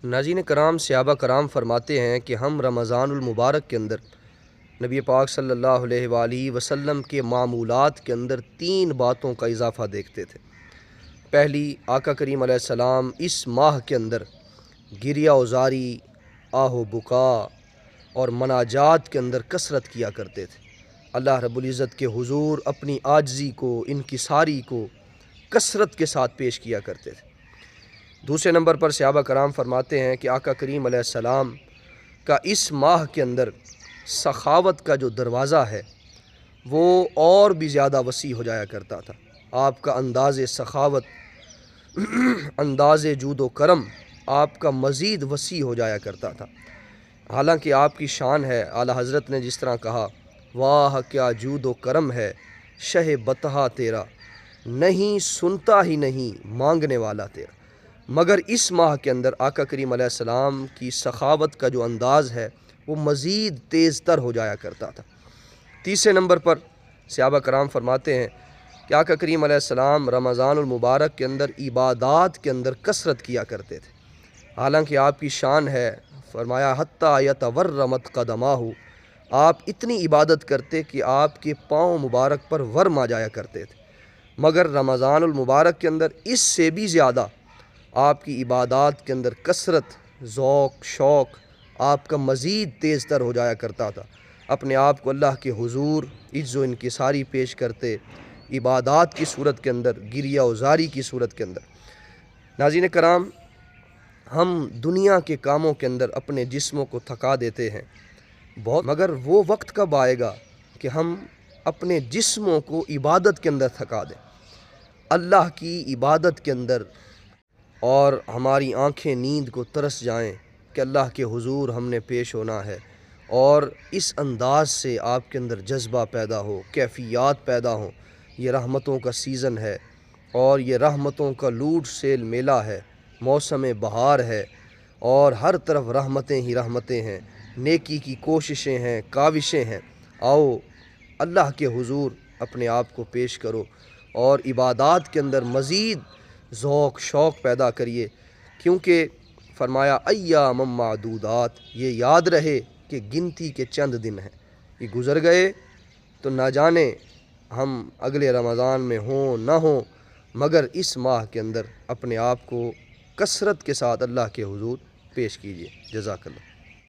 ناظرین کرام، صحابہ کرام فرماتے ہیں کہ ہم رمضان المبارک کے اندر نبی پاک صلی اللہ علیہ وآلہ وسلم کے معمولات کے اندر 3 باتوں کا اضافہ دیکھتے تھے۔ پہلی، آقا کریم علیہ السلام اس ماہ کے اندر گریہ وزاری، آہ و بکا اور مناجات کے اندر کثرت کیا کرتے تھے۔ اللہ رب العزت کے حضور اپنی عاجزی کو، انکساری کو کثرت کے ساتھ پیش کیا کرتے تھے۔ دوسرے نمبر پر صحابہ کرام فرماتے ہیں کہ آقا کریم علیہ السلام کا اس ماہ کے اندر سخاوت کا جو دروازہ ہے وہ اور بھی زیادہ وسیع ہو جایا کرتا تھا۔ آپ کا انداز سخاوت، انداز جود و کرم آپ کا مزید وسیع ہو جایا کرتا تھا۔ حالانکہ آپ کی شان ہے، اعلیٰ حضرت نے جس طرح کہا، واہ کیا جود و کرم ہے شہ بطحا تیرا، نہیں سنتا ہی نہیں مانگنے والا تیرا۔ مگر اس ماہ کے اندر آقا کریم علیہ السلام کی سخاوت کا جو انداز ہے وہ مزید تیز تر ہو جایا کرتا تھا۔ تیسرے نمبر پر صحابہ کرام فرماتے ہیں کہ آقا کریم علیہ السلام رمضان المبارک کے اندر عبادات کے اندر کثرت کیا کرتے تھے۔ حالانکہ آپ کی شان ہے، فرمایا حتیٰ یتورمت قدماہ، آپ اتنی عبادت کرتے کہ آپ کے پاؤں مبارک پر ورم آ جایا کرتے تھے۔ مگر رمضان المبارک کے اندر اس سے بھی زیادہ آپ کی عبادات کے اندر کثرت، ذوق، شوق آپ کا مزید تیز تر ہو جایا کرتا تھا۔ اپنے آپ کو اللہ کے حضور عجز و انکساری پیش کرتے، عبادات کی صورت کے اندر، گریہ وزاری کی صورت کے اندر۔ ناظرین کرام، ہم دنیا کے کاموں کے اندر اپنے جسموں کو تھکا دیتے ہیں بہت، مگر وہ وقت کب آئے گا کہ ہم اپنے جسموں کو عبادت کے اندر تھکا دیں، اللہ کی عبادت کے اندر، اور ہماری آنکھیں نیند کو ترس جائیں کہ اللہ کے حضور ہم نے پیش ہونا ہے، اور اس انداز سے آپ کے اندر جذبہ پیدا ہو، کیفیات پیدا ہوں۔ یہ رحمتوں کا سیزن ہے اور یہ رحمتوں کا لوٹ سیل میلہ ہے، موسم بہار ہے، اور ہر طرف رحمتیں ہی رحمتیں ہیں، نیکی کی کوششیں ہیں، کاوشیں ہیں۔ آؤ اللہ کے حضور اپنے آپ کو پیش کرو اور عبادات کے اندر مزید ذوق شوق پیدا کریے، کیونکہ فرمایا ایام معدودات، یہ یاد رہے کہ گنتی کے چند دن ہیں، یہ گزر گئے تو نہ جانے ہم اگلے رمضان میں ہوں نہ ہوں، مگر اس ماہ کے اندر اپنے آپ کو کثرت کے ساتھ اللہ کے حضور پیش کیجیے۔ جزاک اللہ۔